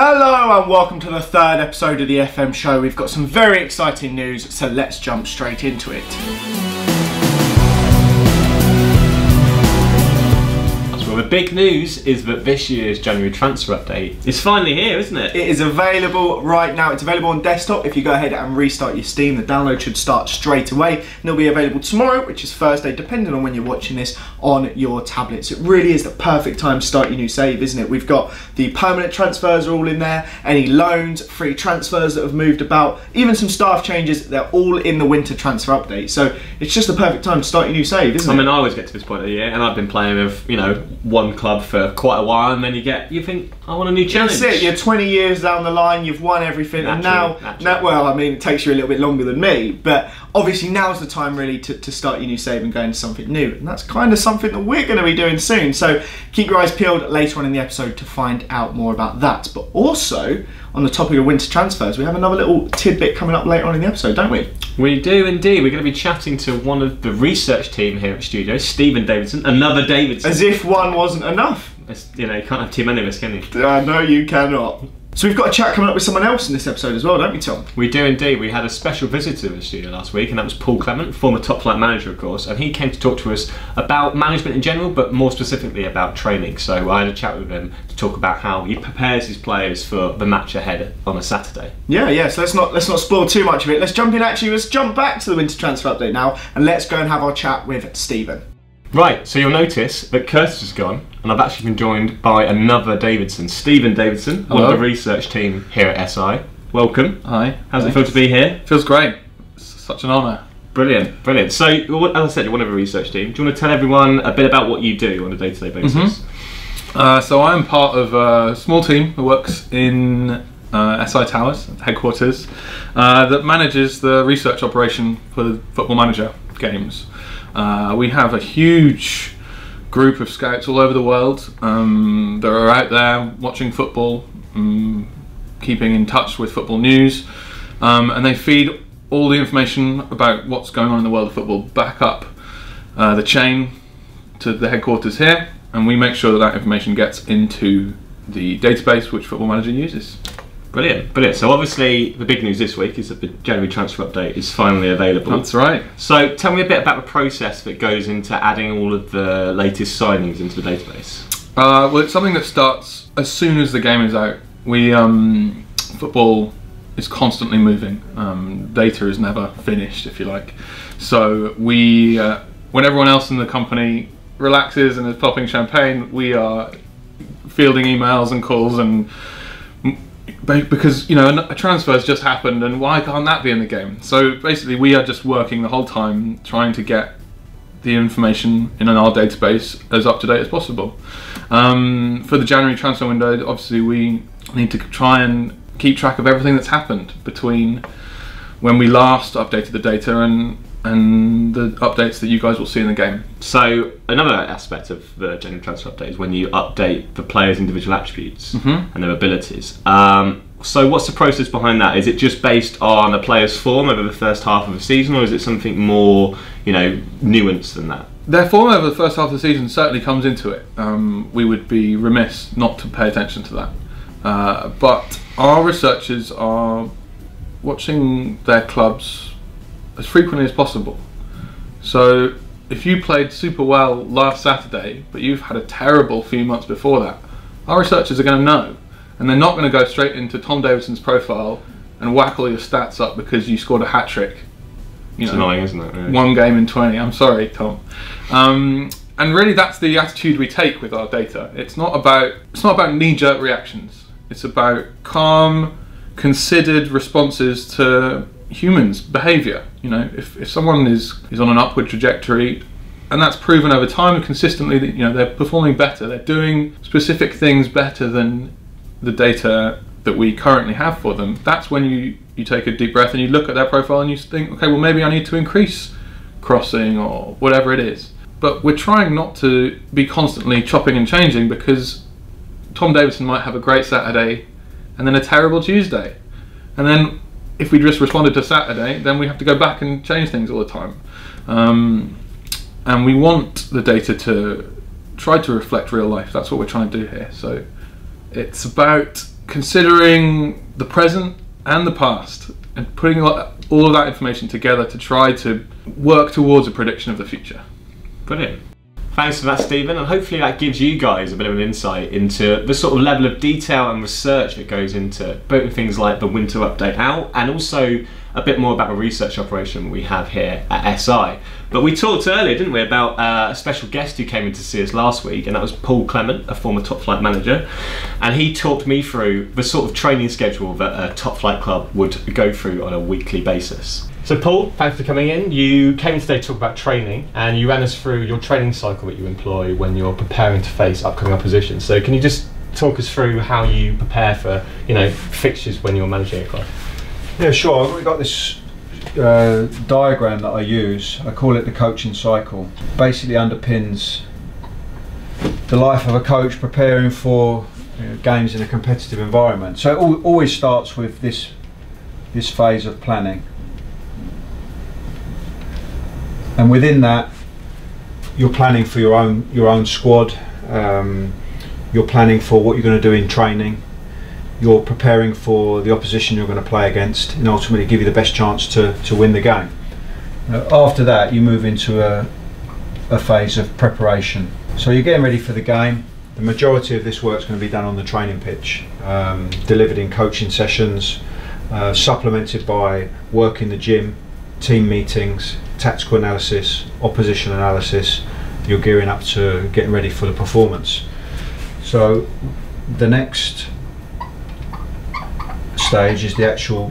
Hello and welcome to the third episode of the FM show. We've got some very exciting news, so let's jump straight into it. Well, the big news is that this year's January transfer update is finally here, isn't it? It is available right now. It's available on desktop. If you go ahead and restart your Steam, the download should start straight away. And it'll be available tomorrow, which is Thursday, depending on when you're watching this, on your tablets. It really is the perfect time to start your new save, isn't it? We've got the permanent transfers are all in there, any loans, free transfers that have moved about, even some staff changes, they're all in the winter transfer update. So it's just the perfect time to start your new save, isn't it? I mean, I always get to this point of the year, and I've been playing with, you know, one club for quite a while, and then you think, I want a new challenge. That's it. You're 20 years down the line, you've won everything, naturally, and now, well, I mean, it takes you a little bit longer than me, but obviously now's the time really to start your new save and go into something new, and that's kind of something that we're going to be doing soon. So keep your eyes peeled later on in the episode to find out more about that. But also, on the topic of winter transfers, we have another little tidbit coming up later on in the episode, don't we? We do indeed. We're going to be chatting to one of the research team here at studio, Stephen Davidson, another Davidson. As if one wasn't enough. You know, you can't have too many of us, can you? No, you cannot. So we've got a chat coming up with someone else in this episode as well, don't we, Tom? We do indeed. We had a special visitor to the studio last week, and that was Paul Clement, former top flight manager, of course, and he came to talk to us about management in general, but more specifically about training. So I had a chat with him to talk about how he prepares his players for the match ahead on a Saturday. Yeah. So let's not spoil too much of it. Let's jump back to the winter transfer update now, and let's go and have our chat with Stephen. Right, so you'll notice that Curtis is gone, and I've actually been joined by another Davidson, Stephen Davidson, one of the research team here at SI. Welcome. Hi. How's it feel to be here? Feels great. It's such an honour. Brilliant, brilliant. So, as I said, you're one of the research team. Do you want to tell everyone a bit about what you do on a day-to-day basis? So I'm part of a small team that works in SI Towers, headquarters, that manages the research operation for the Football Manager games. We have a huge group of scouts all over the world that are out there watching football, keeping in touch with football news, and they feed all the information about what's going on in the world of football back up the chain to the headquarters here, and we make sure that that information gets into the database which Football Manager uses. Brilliant, brilliant. So obviously the big news this week is that the January transfer update is finally available. That's right. So tell me a bit about the process that goes into adding all of the latest signings into the database. Well, it's something that starts as soon as the game is out. Football is constantly moving. Data is never finished, if you like. So when everyone else in the company relaxes and is popping champagne, we are fielding emails and calls, and because, you know, a transfer has just happened and why can't that be in the game? So basically we are just working the whole time trying to get the information in our database as up to date as possible. For the January transfer window, obviously we need to try and keep track of everything that's happened between when we last updated the data and the updates that you guys will see in the game. So another aspect of the January transfer update is when you update the players' individual attributes and their abilities. So what's the process behind that? Is it just based on a player's form over the first half of the season, or is it something more, you know, nuanced than that? Their form over the first half of the season certainly comes into it. We would be remiss not to pay attention to that. But our researchers are watching their clubs as frequently as possible. So if you played super well last Saturday, but you've had a terrible few months before that, our researchers are going to know, and they're not going to go straight into Tom Davidson's profile and whack all your stats up because you scored a hat-trick. It's annoying, isn't it? Really? 1 game in 20. I'm sorry, Tom. And really, that's the attitude we take with our data. It's not about knee-jerk reactions. It's about calm, considered responses to humans' behaviour. You know, if someone is on an upward trajectory, and that's proven over time and consistently that, you know, they're performing better, they're doing specific things better than the data that we currently have for them, that's when you take a deep breath and you look at their profile and you think, okay, well, maybe I need to increase crossing or whatever it is. But we're trying not to be constantly chopping and changing, because Tom Davidson might have a great Saturday and then a terrible Tuesday, and then if we just responded to Saturday, then we have to go back and change things all the time. And we want the data to try to reflect real life. That's what we're trying to do here. So it's about considering the present and the past and putting all of that information together to try to work towards a prediction of the future. Brilliant. Thanks for that, Stephen, and hopefully that gives you guys a bit of an insight into the sort of level of detail and research that goes into putting things like the winter update out, and also a bit more about the research operation we have here at SI. But we talked earlier, didn't we, about a special guest who came in to see us last week, and that was Paul Clement, a former top flight manager, and he talked me through the sort of training schedule that a top flight club would go through on a weekly basis. So Paul, thanks for coming in. You came in today to talk about training, and you ran us through your training cycle that you employ when you're preparing to face upcoming opposition. So can you just talk us through how you prepare for, fixtures when you're managing a club? Yeah, sure. We've got this diagram that I use. I call it the coaching cycle. Basically underpins the life of a coach preparing for games in a competitive environment. So it always starts with this phase of planning. And within that, you're planning for your own squad. You're planning for what you're going to do in training. You're preparing for the opposition you're going to play against, and ultimately give you the best chance to win the game. After that, you move into a phase of preparation. So you're getting ready for the game. The majority of this work is going to be done on the training pitch, delivered in coaching sessions, supplemented by work in the gym, team meetings, tactical analysis, opposition analysis. You're gearing up to getting ready for the performance. So the next stage is the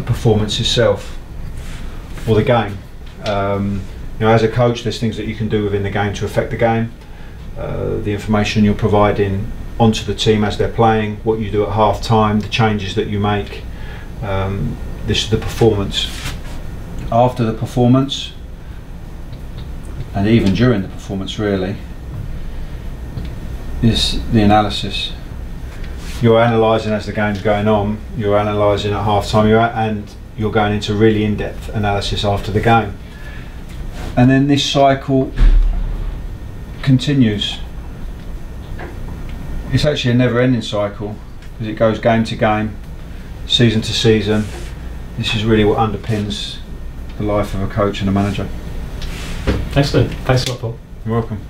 performance itself, or the game. As a coach, there's things that you can do within the game to affect the game. The information you're providing onto the team as they're playing, what you do at half time, the changes that you make. This is the performance. After the performance, and even during the performance really, is the analysis. You're analysing as the game's going on, you're analysing at half time, and you're going into really in-depth analysis after the game. And then this cycle continues. It's actually a never-ending cycle, because it goes game to game, season to season. This is really what underpins the life of a coach and a manager. Excellent. Thanks a lot, Paul. You're welcome.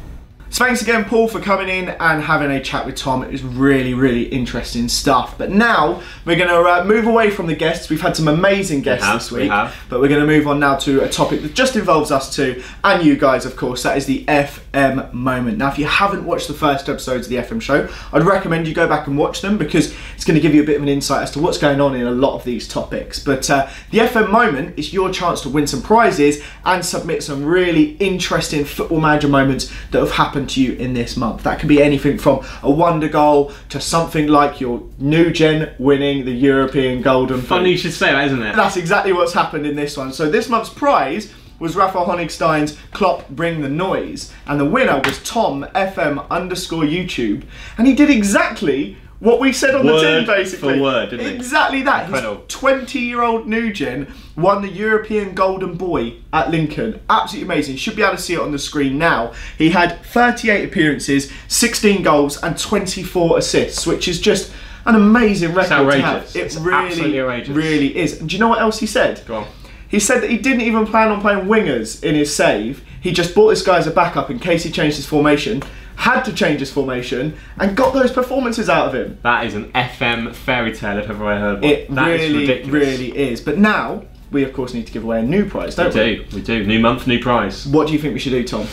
So thanks again, Paul, for coming in and having a chat with Tom. It was really, really interesting stuff. But now we're going to move away from the guests. We've had some amazing guests this week, but we're going to move on now to a topic that just involves us two and you guys, of course. That is the FM moment. Now, if you haven't watched the first episodes of the FM show, I'd recommend you go back and watch them, because it's going to give you a bit of an insight as to what's going on in a lot of these topics. But the FM moment is your chance to win some prizes and submit some really interesting football manager moments that have happened to you in this month. That could be anything from a wonder goal to something like your new gen winning the European Golden Boot. Funny you should say that, isn't it? That's exactly what's happened in this one. So this month's prize was Rafa Honigstein's Klopp Bring the Noise, and the winner was Tom FM_YouTube, and he did exactly what we said on the tin, basically. For word, didn't he? Exactly that. Incredible. His 20-year-old Nugent won the European Golden Boy at Lincoln. Absolutely amazing. You should be able to see it on the screen now. He had 38 appearances, 16 goals and 24 assists, which is just an amazing record to have. It absolutely outrageous. Really is. And do you know what else he said? Go on. He said that he didn't even plan on playing wingers in his save. He just bought this guy as a backup in case he changed his formation, had to change his formation, and got those performances out of him. That is an FM fairy tale if ever I heard one. It That is really, ridiculous. really is. But now, we of course need to give away a new prize, don't we? We do. New month, new prize. What do you think we should do, Tom?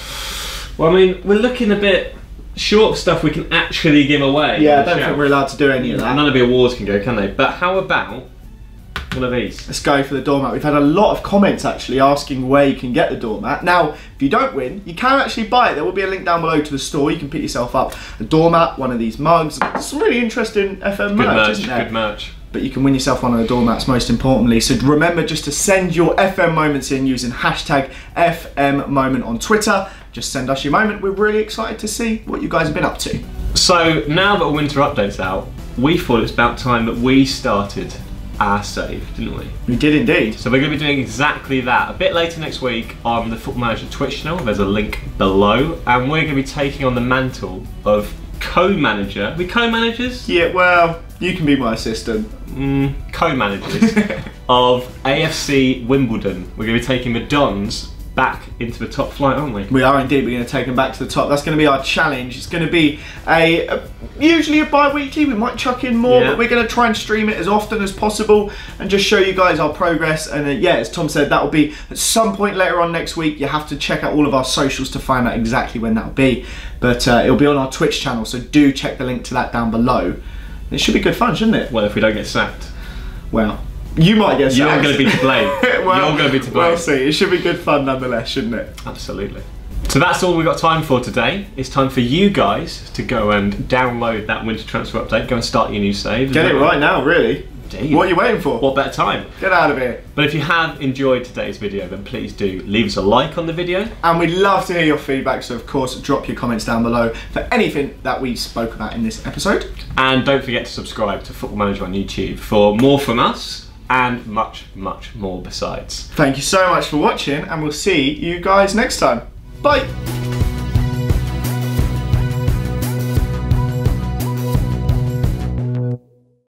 Well, I mean, we're looking a bit short of stuff we can actually give away. Yeah, I don't think we're allowed to do any of that. None of the awards can go, can they? But how about one of these? Let's go for the doormat. We've had a lot of comments actually asking where you can get the doormat. Now, if you don't win, you can actually buy it. There will be a link down below to the store. You can pick yourself up a doormat, one of these mugs. Some really interesting FM merch, isn't there? Good merch. But you can win yourself one of the doormats, most importantly. So remember just to send your FM moments in using hashtag FM moment on Twitter. Just send us your moment. We're really excited to see what you guys have been up to. So now that the winter update's out, we thought it's about time that we started our save, didn't we? We did indeed. So we're going to be doing exactly that a bit later next week on the Football Manager Twitch channel. There's a link below, and we're going to be taking on the mantle of co-manager. We co-managers? Yeah, well, you can be my assistant. Co-managers of AFC Wimbledon. We're going to be taking the Dons back into the top flight, aren't we? We are indeed. We're going to take them back to the top. That's going to be our challenge. It's going to be usually a bi-weekly. We might chuck in more, but we're going to try and stream it as often as possible and just show you guys our progress. And yeah, as Tom said, that will be at some point later on next week. You have to check out all of our socials to find out exactly when that will be. But it'll be on our Twitch channel, so do check the link to that down below. It should be good fun, shouldn't it? Well, if we don't get sacked. Well, you might get sacked. You're going to be to blame. Well, you're going to be to blame. We'll see. It should be good fun nonetheless, shouldn't it? Absolutely. So that's all we've got time for today. It's time for you guys to go and download that winter transfer update. Go and start your new save. Get it right now, really. Indeed. What are you waiting for? What better time? Get out of here. But if you have enjoyed today's video, then please do leave us a like on the video. And we'd love to hear your feedback, so of course drop your comments down below for anything that we spoke about in this episode. And don't forget to subscribe to Football Manager on YouTube for more from us and much, much more besides. Thank you so much for watching, and we'll see you guys next time. Bye.